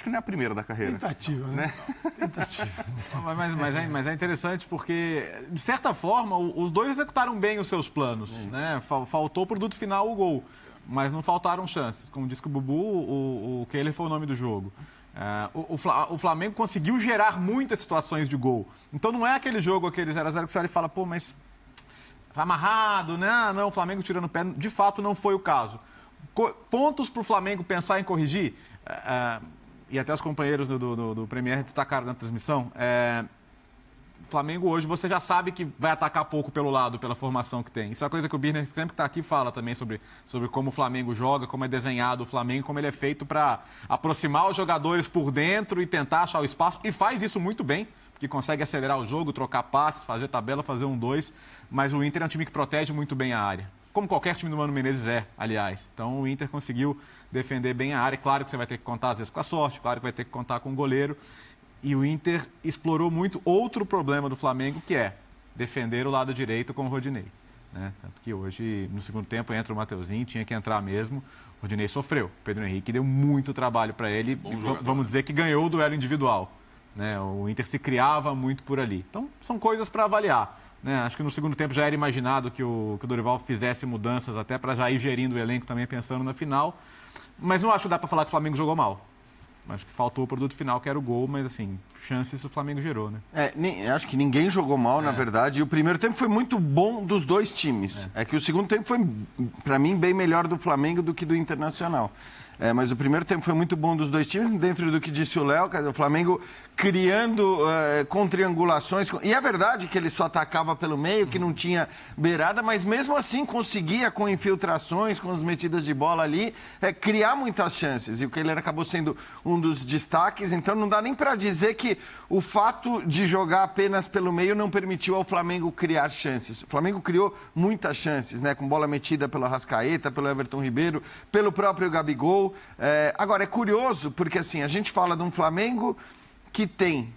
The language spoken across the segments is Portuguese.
que não é a primeira da carreira. Tentativa, né? Tentativa. Mas é interessante porque, de certa forma, os dois executaram bem os seus planos. Né? Faltou o produto final, o gol. Mas não faltaram chances. Como disse o Bubu, o Kehler foi o nome do jogo. O Flamengo conseguiu gerar muitas situações de gol. Então não é aquele jogo, aquele 0x0 que você olha e fala, pô, mas tá amarrado, né? Não, o Flamengo tirando o pé. De fato, não foi o caso. Pontos para o Flamengo pensar em corrigir, e até os companheiros do Premier destacaram na transmissão, o Flamengo hoje você já sabe que vai atacar pouco pelo lado, pela formação que tem. Isso é uma coisa que o Birner sempre que está aqui fala também sobre como o Flamengo joga, como é desenhado o Flamengo, como ele é feito para aproximar os jogadores por dentro e tentar achar o espaço, e faz isso muito bem, porque consegue acelerar o jogo, trocar passes, fazer tabela, fazer 1-2, mas o Inter é um time que protege muito bem a área. Como qualquer time do Mano Menezes aliás. Então o Inter conseguiu defender bem a área. Claro que você vai ter que contar às vezes com a sorte, claro que vai ter que contar com o goleiro. E o Inter explorou muito outro problema do Flamengo, que é defender o lado direito com o Rodinei. Né? Tanto que hoje, no segundo tempo, entra o Mateuzinho, tinha que entrar mesmo. O Rodinei sofreu. O Pedro Henrique deu muito trabalho para ele. Vamos dizer que ganhou o duelo individual. Né? O Inter se criava muito por ali. Então, são coisas para avaliar. Né? Acho que no segundo tempo já era imaginado que o Dorival fizesse mudanças até para já ir gerindo o elenco também pensando na final. Mas não acho que dá para falar que o Flamengo jogou mal. Acho que faltou o produto final, que era o gol, mas assim, chances o Flamengo gerou, né? Acho que ninguém jogou mal, na verdade. E o primeiro tempo foi muito bom dos dois times. É que o segundo tempo foi, para mim, bem melhor do Flamengo do que do Internacional. Mas o primeiro tempo foi muito bom dos dois times, dentro do que disse o Léo, o Flamengo criando com triangulações. E é verdade que ele só atacava pelo meio, que não tinha beirada, mas mesmo assim conseguia, com infiltrações, com as metidas de bola ali, criar muitas chances. E o Kehler acabou sendo um dos destaques, então não dá nem para dizer que o fato de jogar apenas pelo meio não permitiu ao Flamengo criar chances. O Flamengo criou muitas chances, né? Com bola metida pelo Arrascaeta, pelo Everton Ribeiro, pelo próprio Gabigol. Agora, é curioso, porque assim, a gente fala de um Flamengo que tem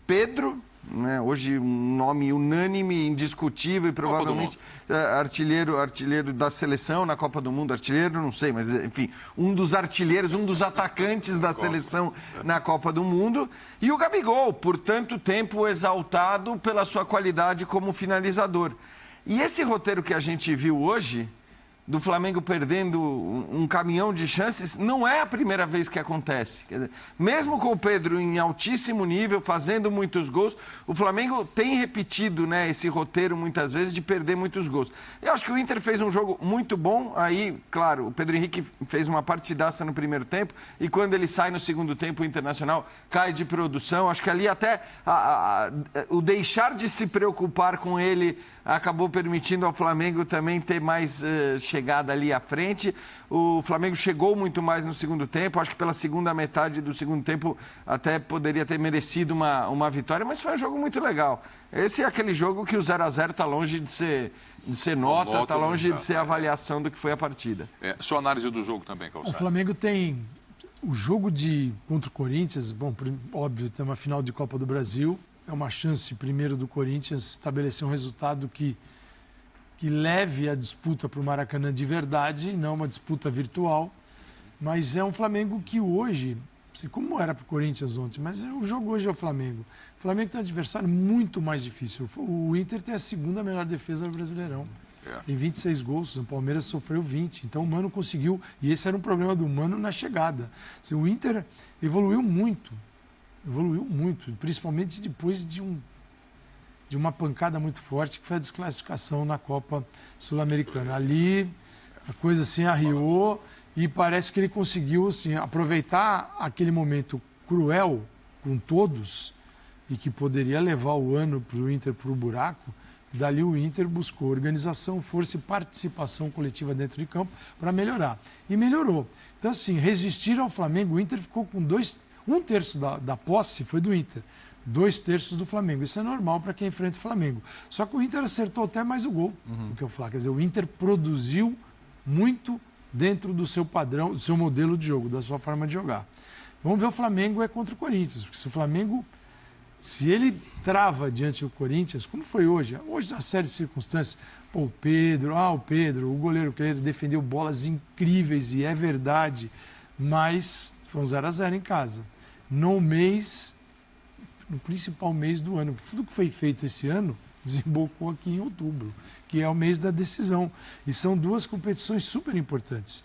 Pedro, né, hoje um nome unânime, indiscutível e provavelmente artilheiro da seleção na Copa do Mundo, artilheiro, não sei, mas enfim, um dos artilheiros, um dos atacantes da seleção na Copa do Mundo, e o Gabigol, por tanto tempo exaltado pela sua qualidade como finalizador. E esse roteiro que a gente viu hoje, do Flamengo perdendo um caminhão de chances, não é a primeira vez que acontece. Quer dizer, mesmo com o Pedro em altíssimo nível, fazendo muitos gols, o Flamengo tem repetido, né, esse roteiro muitas vezes de perder muitos gols. Eu acho que o Inter fez um jogo muito bom, aí, claro, o Pedro Henrique fez uma partidaça no primeiro tempo, e quando ele sai no segundo tempo, o Internacional cai de produção. Acho que ali até o deixar de se preocupar com ele acabou permitindo ao Flamengo também ter mais chegada ali à frente. O Flamengo chegou muito mais no segundo tempo. Acho que pela segunda metade do segundo tempo até poderia ter merecido uma vitória, mas foi um jogo muito legal. Esse é aquele jogo que o 0x0 está longe de ser nota, está longe de ser avaliação do que foi a partida. Sua análise do jogo também, Calçado. O Flamengo tem o jogo contra o Corinthians, bom, óbvio, tem uma final de Copa do Brasil. É uma chance, primeiro, do Corinthians estabelecer um resultado que leve a disputa para o Maracanã de verdade, não uma disputa virtual. Mas é um Flamengo que hoje, assim, como era para o Corinthians ontem, mas o jogo hoje é o Flamengo. O Flamengo tem um adversário muito mais difícil. O Inter tem a segunda melhor defesa do Brasileirão. Tem 26 gols, o Palmeiras sofreu 20. Então o Mano conseguiu, e esse era um problema do Mano na chegada. Assim, o Inter evoluiu muito, principalmente depois de uma pancada muito forte, que foi a desclassificação na Copa Sul-Americana. Ali, a coisa assim arriou e parece que ele conseguiu assim, aproveitar aquele momento cruel com todos e que poderia levar o ano para o Inter para o buraco. E dali o Inter buscou organização, força e participação coletiva dentro de campo para melhorar. E melhorou. Então, assim, resistir ao Flamengo, o Inter ficou com um terço da posse foi do Inter, 2/3 do Flamengo. Isso é normal para quem enfrenta o Flamengo. Só que o Inter acertou até mais o gol do que o Flamengo. Quer dizer, o Inter produziu muito dentro do seu padrão, do seu modelo de jogo, da sua forma de jogar. Vamos ver o Flamengo contra o Corinthians, porque se o Flamengo, se ele trava diante do Corinthians, como foi hoje na série de circunstâncias, o Pedro, o goleiro que ele defendeu bolas incríveis, e é verdade, mas foi um 0x0 em casa. no principal mês do ano. Porque tudo que foi feito esse ano desembocou aqui em outubro, que é o mês da decisão. E são duas competições super importantes.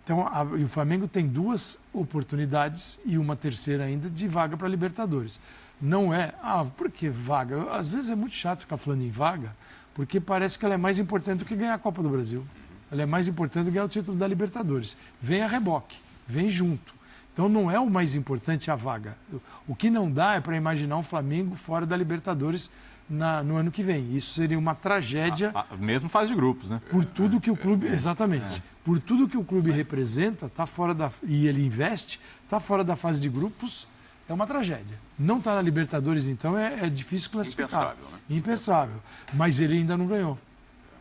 Então, e o Flamengo tem 2 oportunidades e uma terceira ainda de vaga para Libertadores. Não é, por que vaga? Às vezes é muito chato ficar falando em vaga, porque parece que ela é mais importante do que ganhar a Copa do Brasil. Ela é mais importante do que ganhar o título da Libertadores. Vem a reboque, vem junto. Então não é o mais importante a vaga. O que não dá é para imaginar um Flamengo fora da Libertadores no ano que vem. Isso seria uma tragédia. Mesmo fase de grupos, né? Por tudo que o clube. Exatamente. Por tudo que o clube representa, tá fora e ele investe, está fora da fase de grupos, é uma tragédia. Não está na Libertadores, então, é difícil classificar. Impensável, né? Impensável. Mas ele ainda não ganhou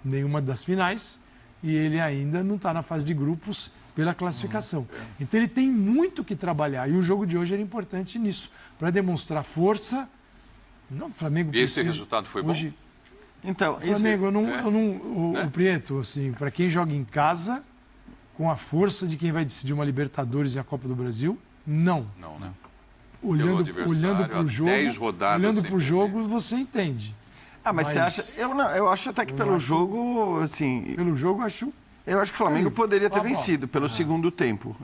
nenhuma das finais e ele ainda não está na fase de grupos pela classificação. Então ele tem muito que trabalhar. E o jogo de hoje era importante nisso, para demonstrar força. Não, o Flamengo Esse resultado foi hoje, bom? Então, Flamengo, o Prieto, assim, para quem joga em casa, com a força de quem vai decidir uma Libertadores e a Copa do Brasil, não. Não, né? Olhando para o jogo, 10 rodadas olhando para o sem jogo, você entende. Mas você acha... Eu acho até que pelo jogo, assim... Pelo jogo, acho... Eu acho que o Flamengo poderia ter vencido pelo segundo tempo.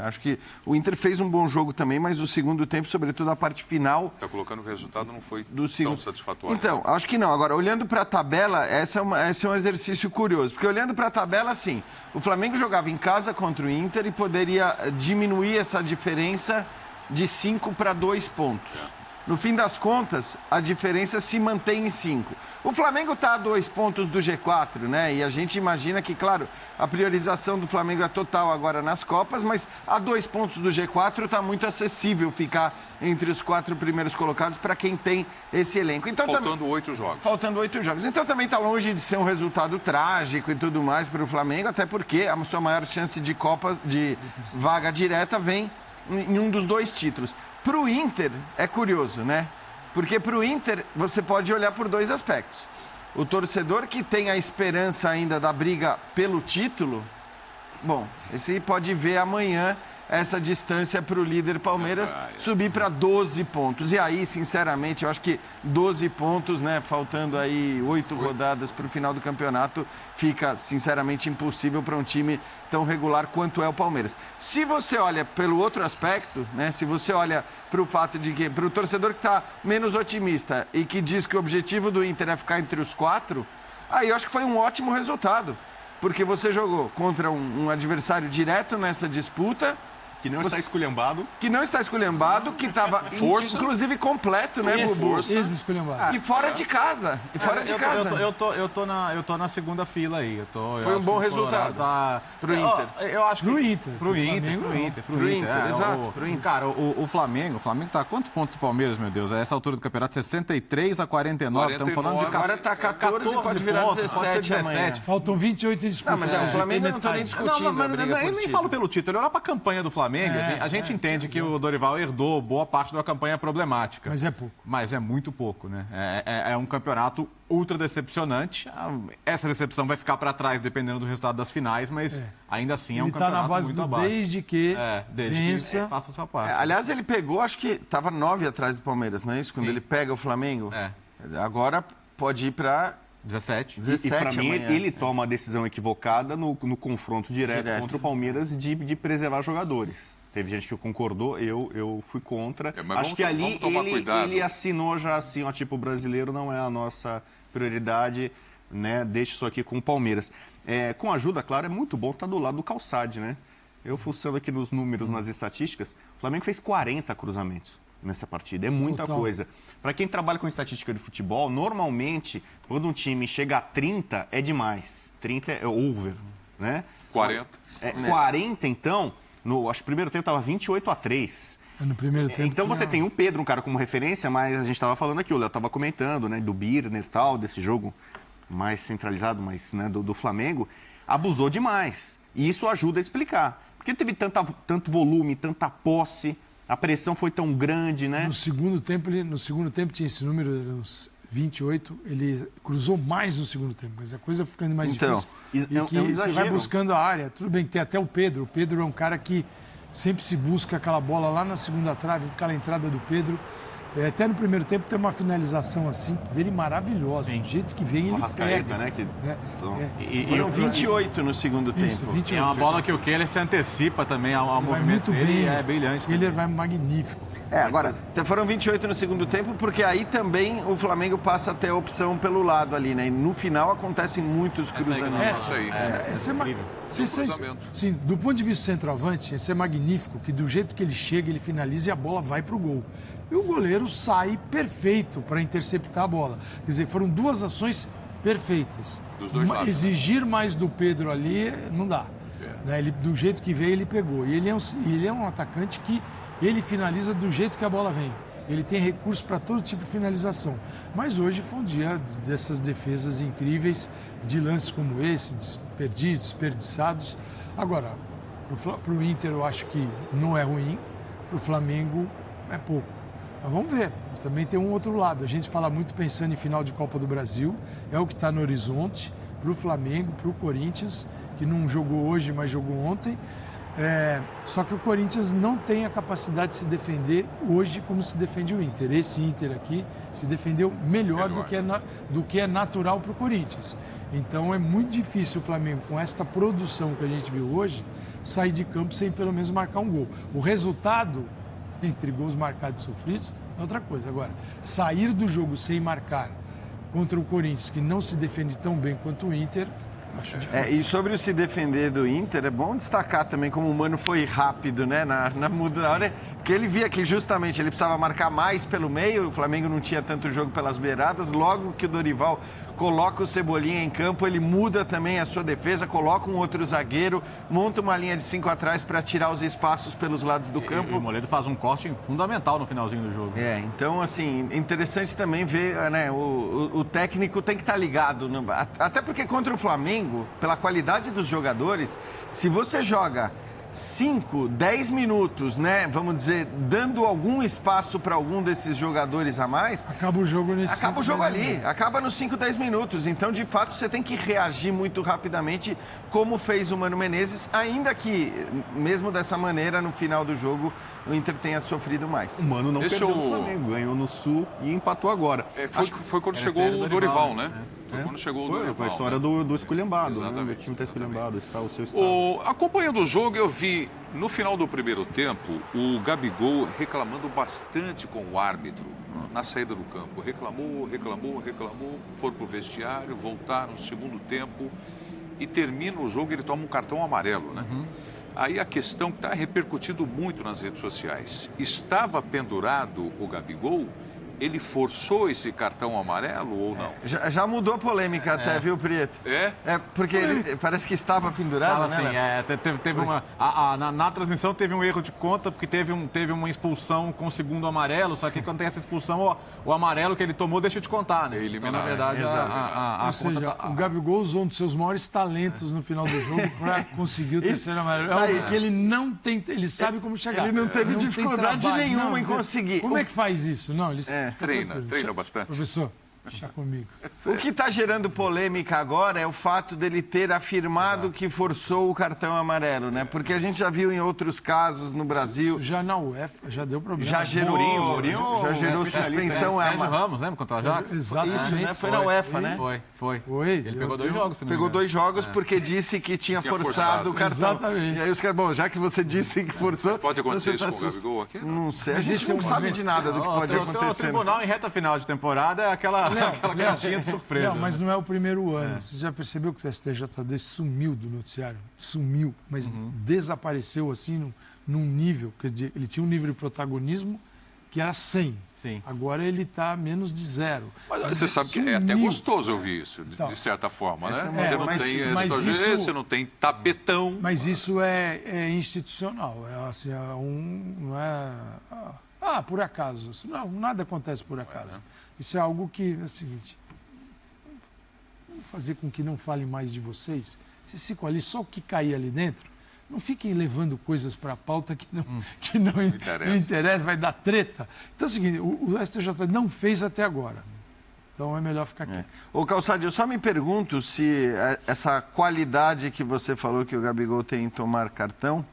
Acho que o Inter fez um bom jogo também, mas o segundo tempo, sobretudo a parte final... Está colocando o resultado, não foi tão satisfatório. Então, acho que não. Agora, olhando para a tabela, esse é um exercício curioso. Porque olhando para a tabela, assim, o Flamengo jogava em casa contra o Inter e poderia diminuir essa diferença de 5 para 2 pontos. No fim das contas, a diferença se mantém em 5. O Flamengo está a 2 pontos do G4, né? E a gente imagina que, claro, a priorização do Flamengo é total agora nas Copas, mas a 2 pontos do G4 está muito acessível ficar entre os 4 primeiros colocados para quem tem esse elenco. Então, faltando 8 jogos. Faltando 8 jogos. Então também está longe de ser um resultado trágico e tudo mais para o Flamengo, até porque a sua maior chance de Copa, de vaga direta, vem em um dos 2 títulos. Para o Inter, é curioso, né? Porque para o Inter, você pode olhar por 2 aspectos. O torcedor que tem a esperança ainda da briga pelo título, bom, esse pode ver amanhã essa distância para o líder Palmeiras subir para 12 pontos. E aí, sinceramente, eu acho que 12 pontos, né? Faltando aí 8 rodadas para o final do campeonato, fica, sinceramente, impossível para um time tão regular quanto é o Palmeiras. Se você olha pelo outro aspecto, né? Se você olha para o fato de que, para o torcedor que está menos otimista e que diz que o objetivo do Inter é ficar entre os 4, aí eu acho que foi um ótimo resultado. Porque você jogou contra um adversário direto nessa disputa. Que não está esculhambado. Que não está esculhambado, que estava inclusive completo, né, Bubu? Esculhambado. E fora de casa. E fora de casa. Eu tô na segunda fila aí. Foi um bom resultado. Pro Inter. Eu acho que... Pro Inter. Exato. Pro Inter. Cara, o Flamengo tá a quantos pontos do Palmeiras, meu Deus? A essa altura do campeonato, 63 a 49. Estamos falando de... Agora tá 14 e pode virar 17 amanhã. Faltam 28 disputas. Não, mas o Flamengo eu não tô nem discutindo. Eu nem falo pelo título. Eu olho pra campanha do Flamengo. A gente entende que o Dorival herdou boa parte da campanha problemática. Mas é pouco. Mas é muito pouco, né? É um campeonato ultra decepcionante. Essa decepção vai ficar para trás dependendo do resultado das finais, mas ainda assim é um campeonato na base muito abaixo. Desde que vença. Que faça a sua parte. Aliás, ele pegou, acho que estava 9 atrás do Palmeiras, não é isso? Quando ele pega o Flamengo. Agora pode ir para 17. E para mim, amanhã. ele toma a decisão equivocada no confronto direto contra o Palmeiras de preservar jogadores. Teve gente que concordou, eu fui contra. Acho que ali ele assinou já assim, ó, tipo, o brasileiro não é a nossa prioridade, né? Deixa isso aqui com o Palmeiras. Com ajuda, claro, é muito bom estar do lado do Calçade, né? Eu fuçando aqui nos números, nas estatísticas, o Flamengo fez 40 cruzamentos nessa partida. É muita coisa. Para quem trabalha com estatística de futebol, normalmente, quando um time chega a 30, é demais. 30 é over, né? 40. 40, então, acho que o primeiro tempo estava 28-3. No primeiro tempo. Então você tem o Pedro, um cara como referência, mas a gente estava falando aqui, o Léo estava comentando, né? Do Birner e tal, desse jogo mais centralizado, mas, né, do Flamengo. Abusou demais. E isso ajuda a explicar. Porque teve tanto volume, tanta posse, a pressão foi tão grande, né? No segundo tempo tinha esse número, uns 28, ele cruzou mais no segundo tempo, mas a coisa ficando mais difícil. E que você vai buscando a área. Tudo bem que tem até o Pedro. O Pedro é um cara que sempre se busca aquela bola lá na segunda trave, aquela entrada do Pedro. Até no primeiro tempo tem uma finalização assim dele maravilhosa. Do jeito que vem, ele pega. Né? Foram 28 no segundo tempo. Isso, 28. É uma bola que o Keller se antecipa também ao movimento dele. É brilhante. Ele vai magnífico. Agora, foram 28 no segundo tempo, porque aí também o Flamengo passa a ter a opção pelo lado ali, né? E no final acontecem muitos cruzamentos. Essa é incrível. Sim, do ponto de vista centroavante, esse é magnífico, que do jeito que ele chega, ele finaliza e a bola vai para o gol. E o goleiro sai perfeito para interceptar a bola. Quer dizer, foram duas ações perfeitas. Dos dois lados. Exigir mais do Pedro ali não dá. Né? Ele, do jeito que veio, ele pegou. E ele é um atacante que ele finaliza do jeito que a bola vem. Ele tem recurso para todo tipo de finalização. Mas hoje foi um dia dessas defesas incríveis, de lances como esse, desperdiçados. Agora, para o Inter eu acho que não é ruim, para o Flamengo é pouco. Mas vamos ver, também tem um outro lado. A gente fala muito pensando em final de Copa do Brasil, é o que está no horizonte, para o Flamengo, para o Corinthians, que não jogou hoje, mas jogou ontem. Só que o Corinthians não tem a capacidade de se defender hoje como se defende o Inter. Esse Inter aqui se defendeu melhor. do que é natural para o Corinthians. Então é muito difícil o Flamengo, com esta produção que a gente viu hoje, sair de campo sem pelo menos marcar um gol. O resultado, entre gols marcados e sofridos, é outra coisa. Agora, sair do jogo sem marcar contra o Corinthians, que não se defende tão bem quanto o Inter, acho difícil. E sobre o se defender do Inter, é bom destacar também como o Mano foi rápido, né, na hora, porque ele via que justamente ele precisava marcar mais pelo meio, o Flamengo não tinha tanto jogo pelas beiradas, logo que o Dorival coloca o Cebolinha em campo, ele muda também a sua defesa, coloca um outro zagueiro, monta uma linha de 5 atrás para tirar os espaços pelos lados do campo. E o Moledo faz um corte fundamental no finalzinho do jogo. Então, assim, interessante também ver, né, o técnico tem que estar ligado, até porque contra o Flamengo, pela qualidade dos jogadores, se você joga 5, 10 minutos, né, vamos dizer, dando algum espaço para algum desses jogadores a mais... Acaba o jogo nesse Acaba o jogo ali, acaba nos 5, 10 minutos. Então, de fato, você tem que reagir muito rapidamente, como fez o Mano Menezes, ainda que, mesmo dessa maneira, no final do jogo, o Inter tenha sofrido mais. O Mano não perdeu no Flamengo, ganhou no Sul e empatou agora. Foi quando chegou o Dorival, né? Foi quando chegou o Dorival. Foi a história do esculhambado. Exatamente. Né? O time está esculhambado, está o seu estado. Acompanhando o jogo, eu vi, no final do primeiro tempo, o Gabigol reclamando bastante com o árbitro na saída do campo. Reclamou, foram para o vestiário, voltaram no segundo tempo e termina o jogo, ele toma um cartão amarelo, né? Aí a questão que está repercutindo muito nas redes sociais. Estava pendurado o Gabigol? Ele forçou esse cartão amarelo ou não? Já mudou a polêmica até, viu, Prieto? Porque ele parece que estava pendurado, né? Sim, teve uma... Na transmissão teve um erro de conta, porque teve uma expulsão com o segundo amarelo, só que quando tem essa expulsão, o amarelo que ele tomou deixa de contar, né? Eliminar, então, na verdade, Ou seja, o Gabigol usou um dos seus maiores talentos no final do jogo para conseguir o terceiro amarelo. É algo que ele não tem... Ele sabe como chegar. Ele não teve dificuldade nenhuma em conseguir. Como é que faz isso? Não, ele... Treina bastante. Professor, deixa comigo. O que está gerando polêmica agora é o fato dele ter afirmado que forçou o cartão amarelo, né? Porque a gente já viu em outros casos no Brasil... Já na UEFA, já deu problema. Já gerou, já gerou suspensão. Sérgio Ramos, lembra? Contra o Ajax? Exatamente. Isso, né? Foi na UEFA, né? Foi. Ele pegou 2 jogos. Pegou 2 jogos porque disse que tinha forçado o cartão. Exatamente. E aí os caras, bom, já que você disse que forçou... Mas pode acontecer isso com o Gabigol aqui? Não sei, a gente não sabe de nada do que pode acontecer. O tribunal em reta final de temporada é aquela caixinha de surpresa. Não, mas não é o primeiro ano. Você já percebeu que o STJD sumiu do noticiário? Sumiu, mas desapareceu assim num nível. Quer dizer, ele tinha um nível de protagonismo que era 100. Sim. Agora ele está menos de 0. Mas você sabe que é até gostoso ouvir isso, de certa forma, né? Você não tem você não tem tapetão. Mas isso é institucional. Assim, não é... por acaso. Não, nada acontece por acaso. Isso é algo que é o seguinte... Vamos fazer com que não falem mais de vocês. Vocês ficam ali, só o que cair ali dentro, não fiquem levando coisas para a pauta que não interessa, vai dar treta. Então é o seguinte, o STJD não fez até agora. Então é melhor ficar aqui. Ô, Calçade, eu só me pergunto se essa qualidade que você falou que o Gabigol tem em tomar cartão,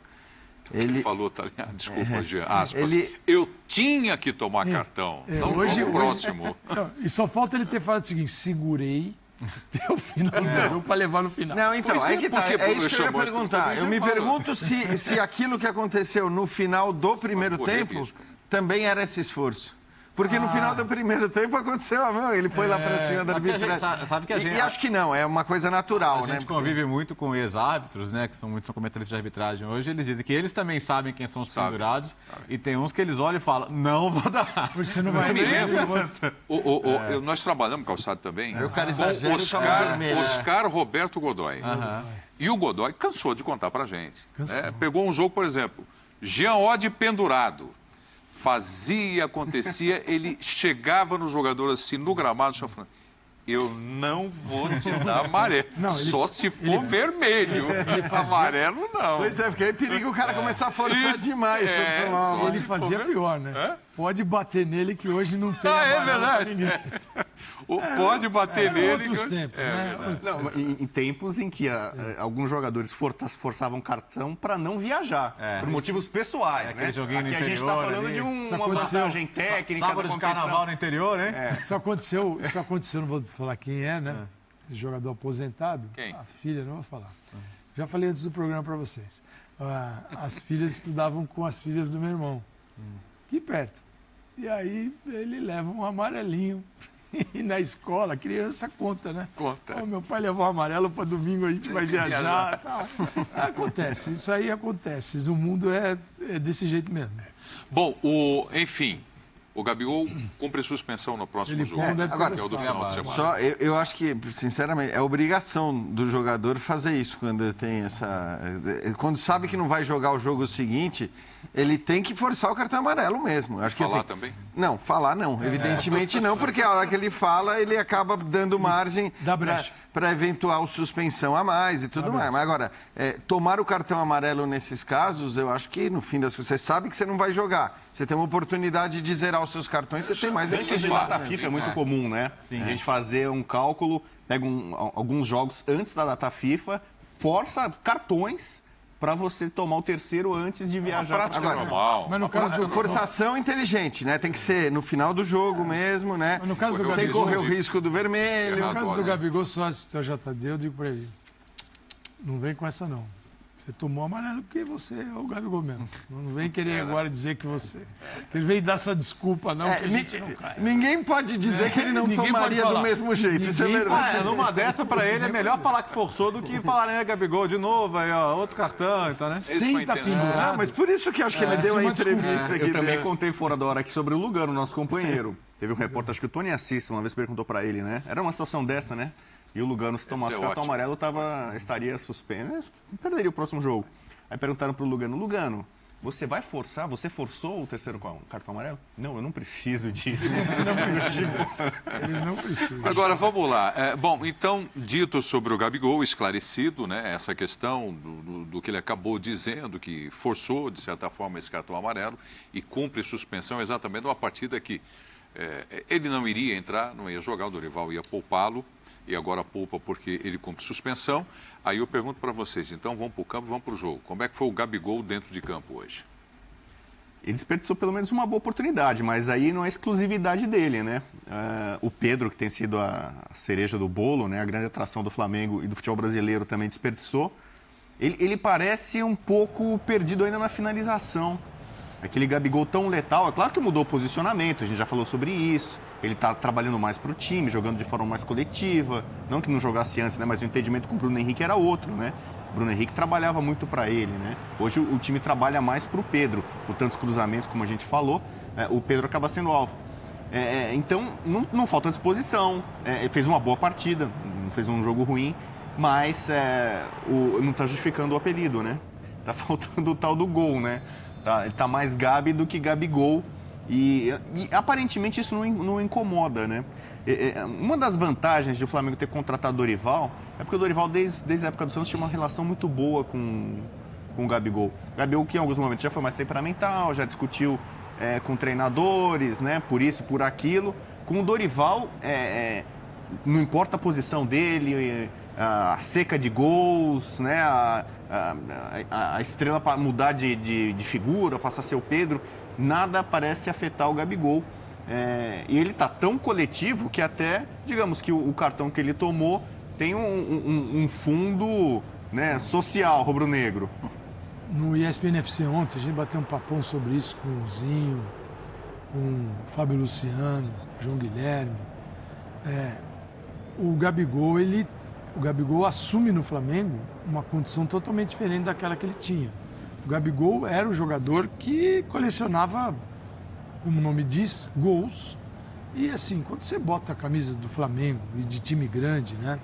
Ele falou, tá ligado? Desculpa, Jean, aspas. Eu tinha que tomar cartão, não hoje, jogo próximo. Não, e só falta ele ter falado o seguinte, segurei até o final do jogo para levar no final. Não, então, é que tá, é isso que eu ia perguntar. Eu me pergunto se aquilo que aconteceu no final do primeiro tempo também era esse esforço. Porque no final do primeiro tempo aconteceu a mão, ele foi lá para cima da arbitragem. Sabe que a gente... E acho que não, é uma coisa natural, né? A gente convive muito com ex-árbitros, né, que são comentaristas de arbitragem hoje, eles dizem que eles também sabem quem são os pendurados, e tem uns que eles olham e falam, não vou dar. Você não vai Nós trabalhamos calçado também com Oscar Roberto Godoy. E o Godoy cansou de contar pra gente. Né? Pegou um jogo, por exemplo, Jean Oddi pendurado. Fazia, acontecia, ele chegava no jogador assim, no gramado, só falando, eu não vou te dar amarelo, só se for vermelho. Amarelo não. Pois é, porque aí perigo o cara começar a forçar demais. Ele fazia pior, né? Pode bater nele que hoje não tem amarelo pra ninguém. Pode bater nele. Outros tempos, né? Não, em tempos em que alguns jogadores forçavam cartão para não viajar, por motivos pessoais, né? Aqui a gente está falando de uma vantagem técnica. Sábado de carnaval no interior, hein? Isso aconteceu, não vou falar quem é, né? Jogador aposentado. Quem? A filha, não vou falar. Já falei antes do programa para vocês. As filhas estudavam com as filhas do meu irmão, aqui perto. E aí ele leva um amarelinho. E na escola, a criança conta, né? Conta. Meu pai levou um amarelo para domingo, a gente vai viajar. Tá. Acontece, isso aí acontece. O mundo é desse jeito mesmo. Bom, enfim, o Gabigol cumpre suspensão no próximo jogo. Agora, é o do final de semana. Eu acho que, sinceramente, é obrigação do jogador fazer isso quando tem essa. Quando sabe que não vai jogar o jogo seguinte, ele tem que forçar o cartão amarelo mesmo. Acho que, falar assim, também? Não, falar não. Evidentemente não, porque a hora que ele fala, ele acaba dando margem para eventual suspensão a mais e tudo mais. Mas agora, tomar o cartão amarelo nesses casos, eu acho que no fim das coisas, você sabe que você não vai jogar. Você tem uma oportunidade de zerar os seus cartões, você tem mais... Antes de data FIFA é muito comum, né? Sim. A gente fazer um cálculo, pega alguns jogos antes da data FIFA, força cartões para você tomar o terceiro antes de viajar. Agora, normal. Mas no caso do... Forçação inteligente, né? Tem que ser no final do jogo mesmo, né? Mas no caso do sem Gabigol, correr o risco do vermelho. No caso do Gabigol, só assistiu a JD, eu digo para ele, não vem com essa não. Você tomou amarelo porque você é o Gabigol mesmo. Não vem querer agora dizer que você... Ele vem dar essa desculpa, não, que a gente não cai. Ninguém pode dizer que ele não tomaria do mesmo jeito, isso é verdade. Numa dessa, para ele, é melhor falar que forçou do que falar, Gabigol, de novo, aí, ó, outro cartão, então, né? Sem tá pendurado. Mas por isso que eu acho que ele deu a entrevista aqui. Eu também contei fora da hora aqui sobre o Lugano, nosso companheiro. Teve um repórter, acho que o Tony Assis, uma vez perguntou para ele, né? Era uma situação dessa, né? E o Lugano, se tomasse o cartão amarelo, estaria suspenso, perderia o próximo jogo. Aí perguntaram para o Lugano, você vai forçar? Você forçou o terceiro cartão amarelo? Não, eu não preciso disso. Ele não precisa. Agora, vamos lá. Bom, então, dito sobre o Gabigol, esclarecido, né, essa questão do que ele acabou dizendo, que forçou, de certa forma, esse cartão amarelo e cumpre suspensão exatamente numa partida que ele não iria entrar, não ia jogar, o Dorival ia poupá-lo. E agora poupa porque ele cumpre suspensão. Aí eu pergunto para vocês, então vamos para o campo, vamos para o jogo. Como é que foi o Gabigol dentro de campo hoje? Ele desperdiçou pelo menos uma boa oportunidade, mas aí não é exclusividade dele, né? O Pedro, que tem sido a cereja do bolo, né? A grande atração do Flamengo e do futebol brasileiro, também desperdiçou. Ele parece um pouco perdido ainda na finalização. Aquele Gabigol tão letal, é claro que mudou o posicionamento, a gente já falou sobre isso. Ele está trabalhando mais para o time, jogando de forma mais coletiva. Não que não jogasse antes, né? Mas o entendimento com o Bruno Henrique era outro, né? O Bruno Henrique trabalhava muito para ele, né? Hoje o time trabalha mais para o Pedro. Com tantos cruzamentos, como a gente falou, o Pedro acaba sendo alvo. Então, não falta disposição. Ele fez uma boa partida, não fez um jogo ruim, mas não está justificando o apelido, né? Está faltando o tal do gol, né? Ele está mais Gabi do que Gabigol. E aparentemente isso não incomoda, né? Uma das vantagens de o Flamengo ter contratado o Dorival é porque o Dorival, desde a época do Santos, tinha uma relação muito boa com o Gabigol. O Gabigol, que em alguns momentos já foi mais temperamental, já discutiu com treinadores, né? Por isso, por aquilo. Com o Dorival, não importa a posição dele, a seca de gols, né? A estrela para mudar de figura, passar a ser o Pedro, nada parece afetar o Gabigol. E ele está tão coletivo que até, digamos que o cartão que ele tomou tem um fundo, né, social rubro-negro. No ESPN FC ontem, a gente bateu um papão sobre isso com o Zinho, com o Fábio Luciano, João Guilherme. O Gabigol assume no Flamengo uma condição totalmente diferente daquela que ele tinha. O Gabigol era o jogador que colecionava, como o nome diz, gols. E assim, quando você bota a camisa do Flamengo e de time grande, né?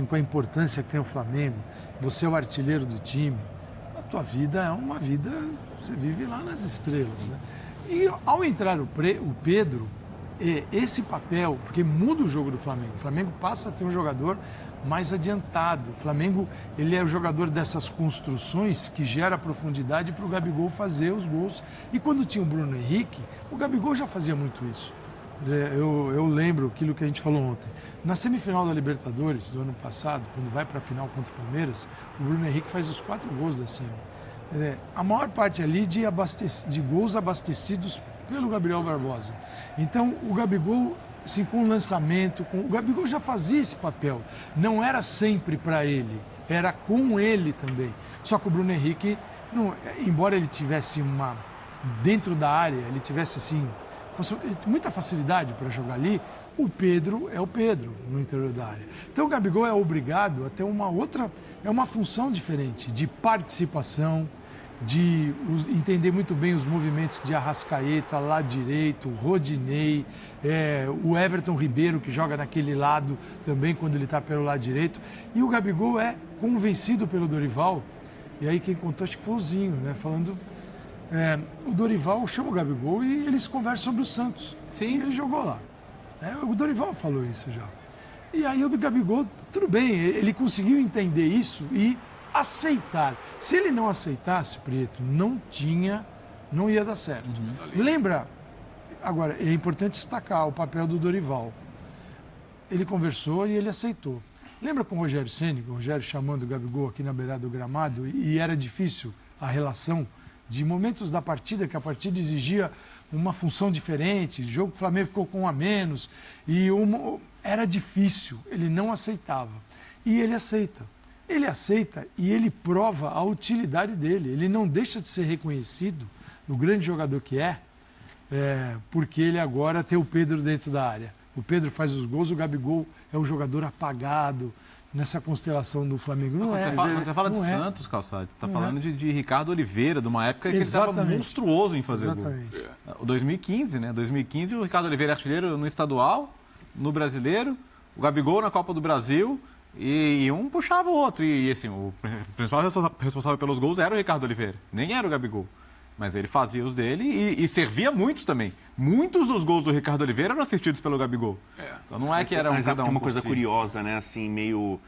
Com a importância que tem o Flamengo, você é o artilheiro do time, a tua vida é uma vida, você vive lá nas estrelas, né? E ao entrar o Pedro, esse papel, porque muda o jogo do Flamengo. O Flamengo passa a ter um jogador mais adiantado. O Flamengo, ele é o jogador dessas construções que gera profundidade para o Gabigol fazer os gols. E quando tinha o Bruno Henrique, o Gabigol já fazia muito isso. Eu lembro aquilo que a gente falou ontem. Na semifinal da Libertadores do ano passado, quando vai para a final contra o Palmeiras, o Bruno Henrique faz os 4 gols da semi. A maior parte ali de gols abastecidos pelo Gabriel Barbosa. Então, o Gabigol, assim, com o lançamento, o Gabigol já fazia esse papel. Não era sempre para ele, era com ele também. Só que o Bruno Henrique, embora ele tivesse dentro da área, ele tivesse assim, muita facilidade para jogar ali, o Pedro é o Pedro no interior da área. Então, o Gabigol é obrigado a ter uma função diferente de participação, de entender muito bem os movimentos de Arrascaeta, lado direito, Rodinei, o Everton Ribeiro, que joga naquele lado também quando ele está pelo lado direito. E o Gabigol é convencido pelo Dorival, e aí quem contou acho que foi o Zinho, né? Falando, o Dorival chama o Gabigol e eles conversam sobre o Santos. Sim, ele jogou lá. O Dorival falou isso já. E aí o do Gabigol, tudo bem, ele conseguiu entender isso e aceitar. Se ele não aceitasse, Prieto, não ia dar certo. Lembra, agora, é importante destacar o papel do Dorival. Ele conversou e ele aceitou. Lembra com o Rogério Ceni, o Rogério chamando o Gabigol aqui na beirada do gramado e era difícil a relação de momentos da partida, que a partida exigia uma função diferente, o jogo do Flamengo ficou com 1 a menos, e era difícil, ele não aceitava. E ele aceita. Ele aceita e ele prova a utilidade dele. Ele não deixa de ser reconhecido, o grande jogador que porque ele agora tem o Pedro dentro da área. O Pedro faz os gols, o Gabigol é um jogador apagado nessa constelação do Flamengo. Quando você fala de Santos, Calçade, você está falando de Ricardo Oliveira, de uma época que ele estava monstruoso em fazer gol. O 2015, né? 2015, o Ricardo Oliveira é artilheiro no estadual, no brasileiro, o Gabigol na Copa do Brasil. E um puxava o outro. E assim, o principal responsável pelos gols era o Ricardo Oliveira. Nem era o Gabigol. Mas ele fazia os dele e servia muitos também. Muitos dos gols do Ricardo Oliveira eram assistidos pelo Gabigol. Então não é que era Mas tem uma coisa curiosa, né? Assim, meio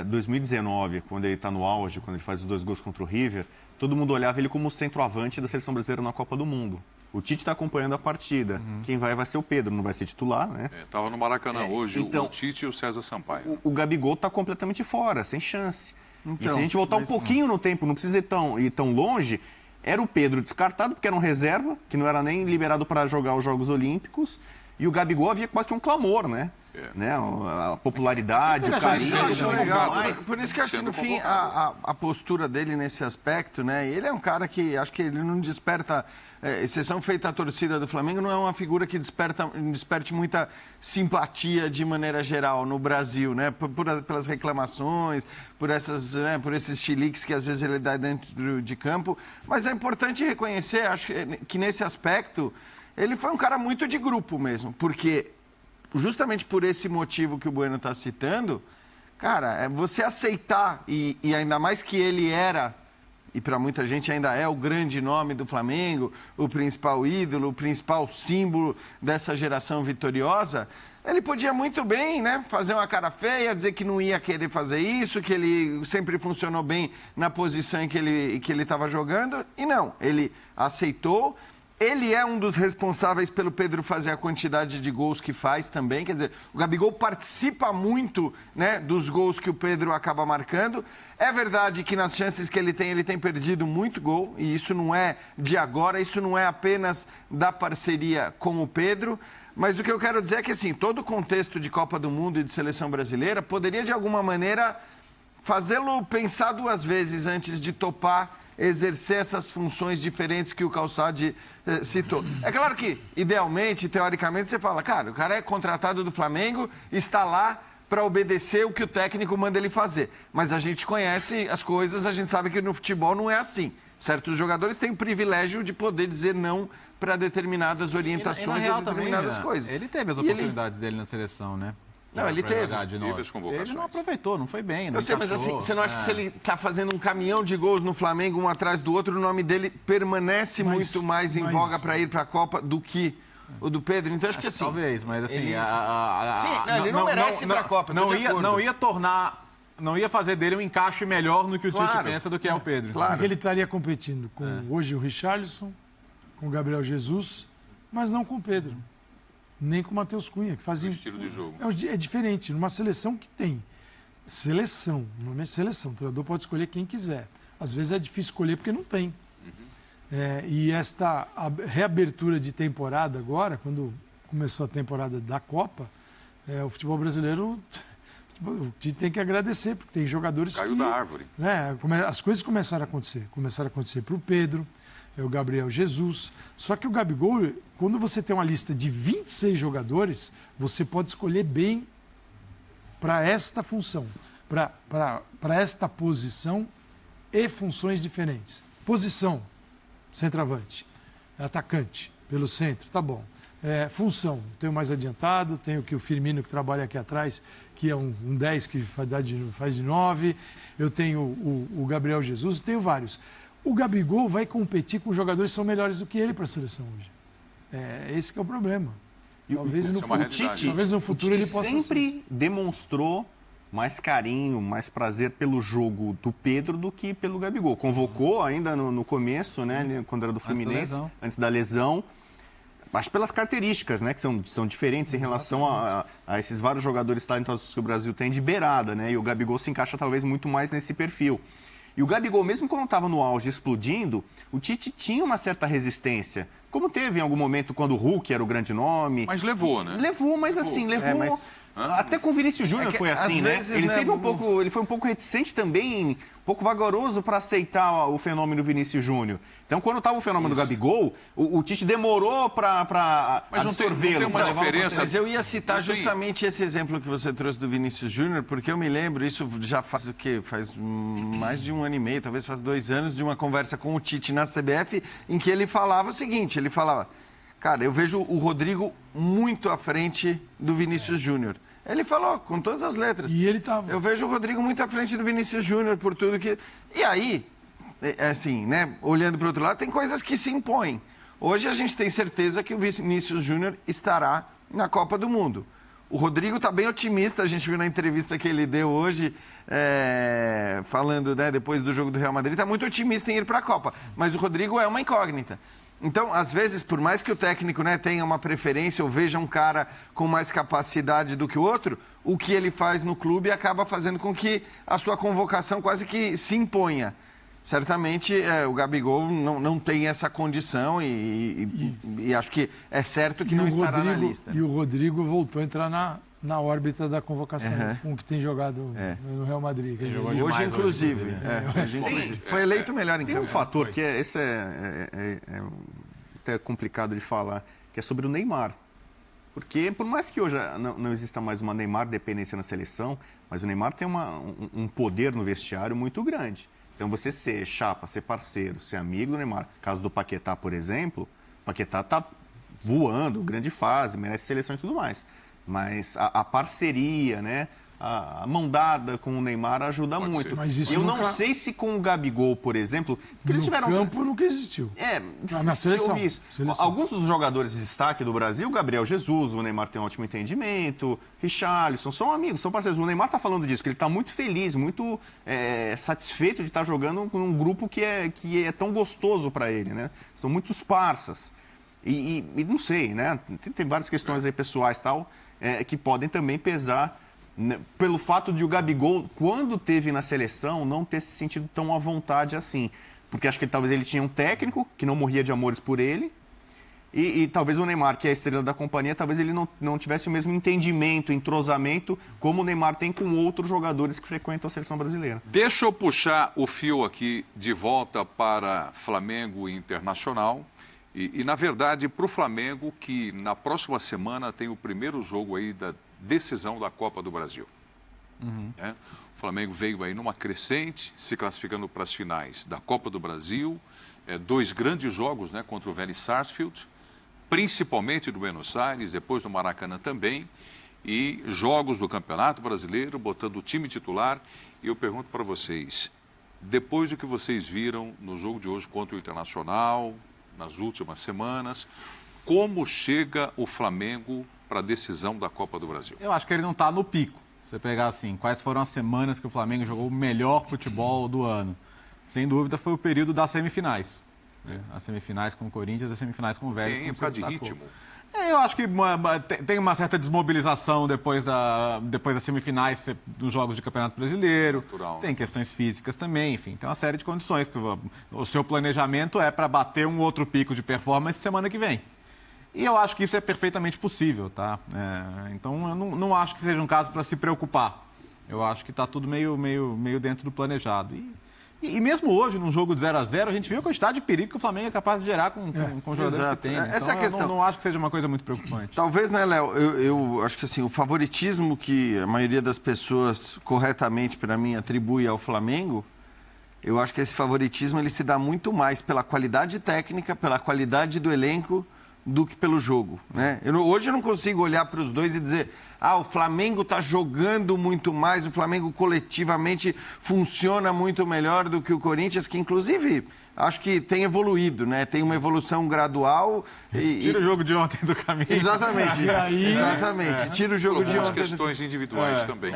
2019, quando ele está no auge, quando ele faz os 2 gols contra o River, todo mundo olhava ele como centroavante da seleção brasileira na Copa do Mundo. O Tite está acompanhando a partida. Quem vai ser o Pedro, não vai ser titular, né? Estava no Maracanã hoje, então, o Tite e o César Sampaio. O Gabigol está completamente fora, sem chance. E se a gente voltar um pouquinho no tempo, não precisa ir tão longe, era o Pedro descartado, porque era um reserva, que não era nem liberado para jogar os Jogos Olímpicos, e o Gabigol havia quase que um clamor, né? Né? A popularidade, o carinho. Por isso que acho que, no fim, a postura dele nesse aspecto, né? Ele é um cara que acho que ele não desperta, exceção feita a torcida do Flamengo, não é uma figura que desperte muita simpatia de maneira geral no Brasil, né? Pelas reclamações, por esses chiliques que às vezes ele dá dentro de campo. Mas é importante reconhecer, acho que nesse aspecto, ele foi um cara muito de grupo mesmo, porque justamente por esse motivo que o Bueno está citando, cara, você aceitar, e ainda mais que ele era, e para muita gente ainda é o grande nome do Flamengo, o principal ídolo, o principal símbolo dessa geração vitoriosa, ele podia muito bem, né, fazer uma cara feia, dizer que não ia querer fazer isso, que ele sempre funcionou bem na posição em que ele estava jogando, e não, ele aceitou. Ele é um dos responsáveis pelo Pedro fazer a quantidade de gols que faz também. Quer dizer, o Gabigol participa muito, né, dos gols que o Pedro acaba marcando. É verdade que nas chances que ele tem perdido muito gol. E isso não é de agora, isso não é apenas da parceria com o Pedro. Mas o que eu quero dizer é que, assim, todo o contexto de Copa do Mundo e de seleção brasileira poderia, de alguma maneira, fazê-lo pensar 2 vezes antes de topar exercer essas funções diferentes que o Calçade citou. É claro que, idealmente, teoricamente, você fala, cara, o cara é contratado do Flamengo, está lá para obedecer o que o técnico manda ele fazer. Mas a gente conhece as coisas, a gente sabe que no futebol não é assim. Certos jogadores têm o privilégio de poder dizer não para determinadas orientações e determinadas também, coisas. Ele teve as oportunidades dele na seleção, né? Não, ele teve. Ele não aproveitou, não foi bem. Eu sei, mas assim, você não acha que se ele está fazendo um caminhão de gols no Flamengo, um atrás do outro, o nome dele permanece muito mais em voga para ir para a Copa do que o do Pedro? Então acho que assim... Talvez, mas assim... ele não merece ir para a Copa, não ia fazer dele um encaixe melhor no que o Tite pensa do que é o Pedro. Claro. Porque ele estaria competindo com hoje o Richarlison, com o Gabriel Jesus, mas não com o Pedro. Nem com o Matheus Cunha, que fazia... estilo de jogo. É diferente. Numa seleção que tem seleção, normalmente seleção, o treinador pode escolher quem quiser. Às vezes é difícil escolher porque não tem. E esta reabertura de temporada agora, quando começou a temporada da Copa, o futebol brasileiro... O Tite tem que agradecer, porque tem jogadores Caiu da árvore. As coisas começaram a acontecer. Começaram a acontecer para o Pedro, o Gabriel Jesus. Só que o Gabigol, quando você tem uma lista de 26 jogadores, você pode escolher bem para esta função, para esta posição e funções diferentes. Posição, centroavante, atacante, pelo centro, tá bom. Função, tenho mais adiantado, tenho que o Firmino que trabalha aqui atrás, que é um 10 que faz de 9, eu tenho o Gabriel Jesus, tenho vários. O Gabigol vai competir com jogadores que são melhores do que ele para a seleção hoje. Esse que é o problema. Talvez no futuro ele possa sempre demonstrou mais carinho, mais prazer pelo jogo do Pedro do que pelo Gabigol. Convocou ainda no começo, né, quando era do Fluminense, antes da lesão. Mas pelas características, né, que são diferentes em relação a esses vários jogadores talentosos que o Brasil tem de beirada, né? E o Gabigol se encaixa talvez muito mais nesse perfil. E o Gabigol, mesmo quando estava no auge explodindo, o Tite tinha uma certa resistência. Como teve em algum momento quando o Hulk era o grande nome. Mas levou, né? Levou. Até com o Vinícius Júnior foi assim, né? Ele foi um pouco reticente também, um pouco vagaroso para aceitar o fenômeno Vinícius Júnior. Então, quando estava o fenômeno do Gabigol, o Tite demorou para absorvê-lo. Não tem uma diferença. Mas eu ia citar justamente esse exemplo que você trouxe do Vinícius Júnior, porque eu me lembro, isso já faz o quê? Faz mais de 1 ano e meio, talvez faz 2 anos, de uma conversa com o Tite na CBF, em que ele falava o seguinte, ele falava, cara, eu vejo o Rodrigo muito à frente do Vinícius Júnior. Ele falou, com todas as letras. E ele estava. Eu vejo o Rodrigo muito à frente do Vinícius Júnior por tudo que... E aí, assim, né, olhando para o outro lado, tem coisas que se impõem. Hoje a gente tem certeza que o Vinícius Júnior estará na Copa do Mundo. O Rodrigo está bem otimista, a gente viu na entrevista que ele deu hoje, falando, né, depois do jogo do Real Madrid, está muito otimista em ir para a Copa. Mas o Rodrigo é uma incógnita. Então, às vezes, por mais que o técnico, né, tenha uma preferência ou veja um cara com mais capacidade do que o outro, o que ele faz no clube acaba fazendo com que a sua convocação quase que se imponha. Certamente, o Gabigol não tem essa condição e acho que é certo que não estará na lista. E o Rodrigo voltou a entrar na órbita da convocação, com o que tem jogado no Real Madrid. Hoje, inclusive. Foi eleito melhor em campo. Tem um fator que esse é até complicado de falar, que é sobre o Neymar. Porque, por mais que hoje não exista mais uma Neymar dependência na seleção, mas o Neymar tem um poder no vestiário muito grande. Então, você ser chapa, ser parceiro, ser amigo do Neymar. Caso do Paquetá, por exemplo, o Paquetá está voando, grande fase, merece seleção e tudo mais. Mas a parceria, né? A mão dada com o Neymar ajuda muito. Mas isso eu não sei se com o Gabigol, por exemplo... No campo nunca existiu. Na seleção. Alguns dos jogadores de destaque do Brasil, Gabriel Jesus, o Neymar tem um ótimo entendimento, Richarlison, são amigos, são parceiros. O Neymar está falando disso, que ele está muito feliz, muito satisfeito de estar jogando com um grupo que é tão gostoso para ele, né? São muitos parças. E não sei, né? Tem várias questões aí pessoais e tal, que podem também pesar, né, pelo fato de o Gabigol, quando teve na seleção, não ter se sentido tão à vontade assim. Porque acho que talvez ele tinha um técnico que não morria de amores por ele. E talvez o Neymar, que é a estrela da companhia, talvez ele não tivesse o mesmo entendimento, entrosamento, como o Neymar tem com outros jogadores que frequentam a seleção brasileira. Deixa eu puxar o fio aqui de volta para Flamengo e Internacional. E na verdade, para o Flamengo, que na próxima semana tem o primeiro jogo aí da decisão da Copa do Brasil. O Flamengo veio aí numa crescente, se classificando para as finais da Copa do Brasil. 2 grandes jogos, né, contra o Vélez Sarsfield, principalmente do Buenos Aires, depois do Maracanã também, e jogos do Campeonato Brasileiro, botando o time titular. E eu pergunto para vocês, depois do que vocês viram no jogo de hoje contra o Internacional, nas últimas semanas, como chega o Flamengo para a decisão da Copa do Brasil? Eu acho que ele não está no pico. Você pegar assim, quais foram as semanas que o Flamengo jogou o melhor futebol do ano? Sem dúvida foi o período das semifinais. As semifinais com o Corinthians, as semifinais com o Vélez. Tem por de ritmo. Eu acho que tem uma certa desmobilização depois das semifinais dos jogos de Campeonato Brasileiro. Natural. Tem questões físicas também, enfim. Tem uma série de condições. Que o seu planejamento é para bater um outro pico de performance semana que vem. E eu acho que isso é perfeitamente possível, tá? Então, eu não acho que seja um caso para se preocupar. Eu acho que está tudo meio dentro do planejado. E mesmo hoje, num jogo de 0-0, a gente viu a quantidade de perigo que o Flamengo é capaz de gerar com os jogadores que tem. Então, essa é a questão. Eu não acho que seja uma coisa muito preocupante. Talvez, né, Léo? Eu acho que assim, o favoritismo que a maioria das pessoas, corretamente, para mim, atribui ao Flamengo, eu acho que esse favoritismo ele se dá muito mais pela qualidade técnica, pela qualidade do elenco, do que pelo jogo, né? Hoje eu não consigo olhar para os dois e dizer o Flamengo está jogando muito mais, o Flamengo coletivamente funciona muito melhor do que o Corinthians, que inclusive acho que tem evoluído, né? Tem uma evolução gradual. Tira o jogo de ontem do caminho. Exatamente. Exatamente. Tira o jogo de ontem. Questões individuais também.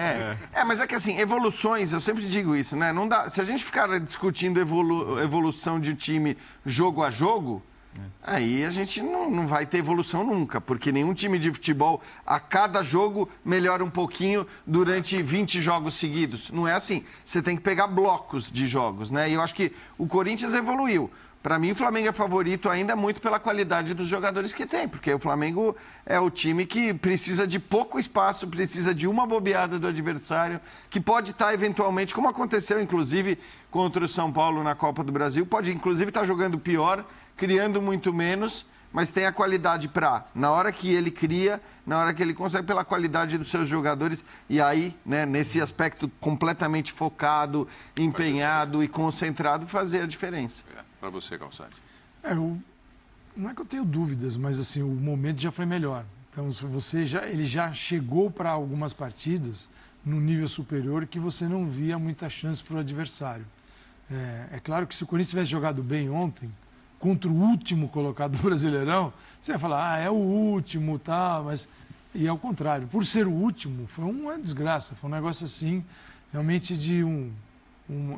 Mas é que assim, evoluções, eu sempre digo isso, né? Não dá, se a gente ficar discutindo evolução de um time jogo a jogo, aí a gente não vai ter evolução nunca, porque nenhum time de futebol a cada jogo melhora um pouquinho durante 20 jogos seguidos. Não é assim. Você tem que pegar blocos de jogos, né? E eu acho que o Corinthians evoluiu. Para mim, o Flamengo é favorito ainda muito pela qualidade dos jogadores que tem, porque o Flamengo é o time que precisa de pouco espaço, precisa de uma bobeada do adversário, que pode estar eventualmente, como aconteceu inclusive contra o São Paulo na Copa do Brasil, pode inclusive estar jogando pior, criando muito menos, mas tem a qualidade para, na hora que ele cria, na hora que ele consegue, pela qualidade dos seus jogadores, e aí, né, nesse aspecto completamente focado, empenhado e concentrado, fazer a diferença. Para você, Calçade. Não é que eu tenho dúvidas, mas assim, o momento já foi melhor. Então, ele já chegou para algumas partidas no nível superior que você não via muita chance para o adversário. É claro que se o Corinthians tivesse jogado bem ontem, contra o último colocado do Brasileirão, você vai falar, é o último, tá, mas... E ao contrário, por ser o último, foi uma desgraça, foi um negócio assim, realmente de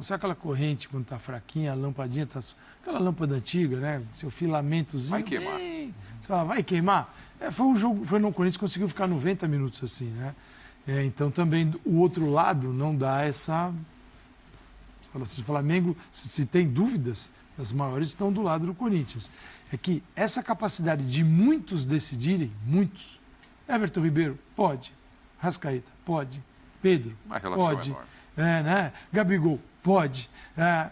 sabe aquela corrente quando tá fraquinha, a lampadinha tá... Aquela lâmpada antiga, né? Seu filamentozinho... Vai queimar. Você fala, vai queimar? Foi um jogo, foi no Corinthians, conseguiu ficar 90 minutos assim, né? Então também o outro lado não dá essa... Se o Flamengo, se tem dúvidas, as maiores estão do lado do Corinthians. É que essa capacidade de muitos decidirem, muitos... Everton Ribeiro, pode. Rascaeta, pode. Pedro, pode. Né? Gabigol, pode.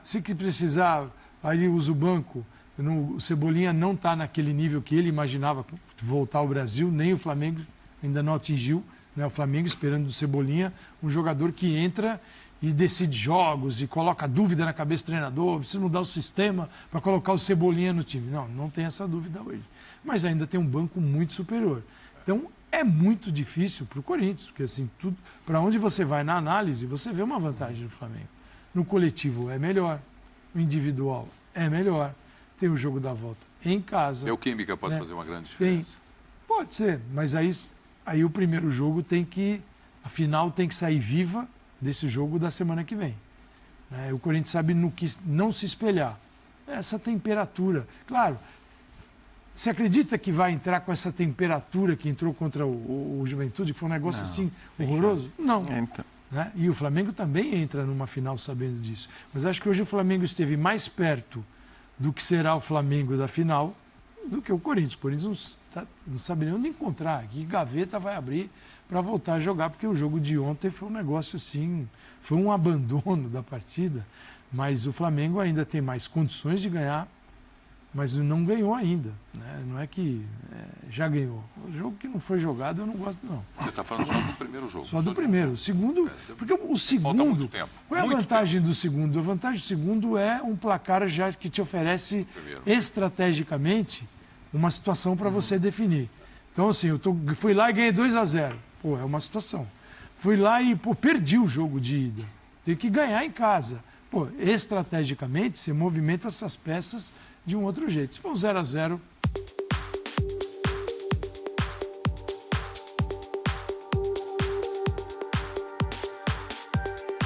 Se que precisar, aí usa o banco. O Cebolinha não está naquele nível que ele imaginava voltar ao Brasil, nem o Flamengo ainda não atingiu. Né? O Flamengo esperando do Cebolinha, um jogador que entra e decide jogos e coloca dúvida na cabeça do treinador, precisa mudar o sistema para colocar o Cebolinha no time. Não tem essa dúvida hoje. Mas ainda tem um banco muito superior. Então, é muito difícil para o Corinthians, porque assim, tudo, para onde você vai na análise, você vê uma vantagem do Flamengo. No coletivo é melhor, no individual é melhor, tem o jogo da volta em casa. Neoquímica pode fazer uma grande diferença. Pode ser, mas aí o primeiro jogo a final tem que sair viva desse jogo da semana que vem. O Corinthians sabe no que não se espelhar. Essa temperatura, claro, Você acredita que vai entrar com essa temperatura que entrou contra o Juventude, que foi um negócio assim horroroso? Não. Então. Né? E o Flamengo também entra numa final sabendo disso. Mas acho que hoje o Flamengo esteve mais perto do que será o Flamengo da final do que o Corinthians. O Corinthians não sabe nem onde encontrar, que gaveta vai abrir para voltar a jogar, porque o jogo de ontem foi um negócio assim, foi um abandono da partida, mas o Flamengo ainda tem mais condições de ganhar, mas não ganhou ainda. Né? Não é que já ganhou. O jogo que não foi jogado eu não gosto, não. Você está falando só do primeiro jogo. Só do primeiro. O segundo, porque o segundo... Falta muito tempo. Qual é a vantagem do segundo? A vantagem do segundo é um placar já que te oferece estrategicamente uma situação para você definir. Então, assim, fui lá e ganhei 2-0. Pô, é uma situação. Fui lá e perdi o jogo de ida. Tem que ganhar em casa. Pô, estrategicamente, você movimenta essas peças de um outro jeito. Se for um 0-0,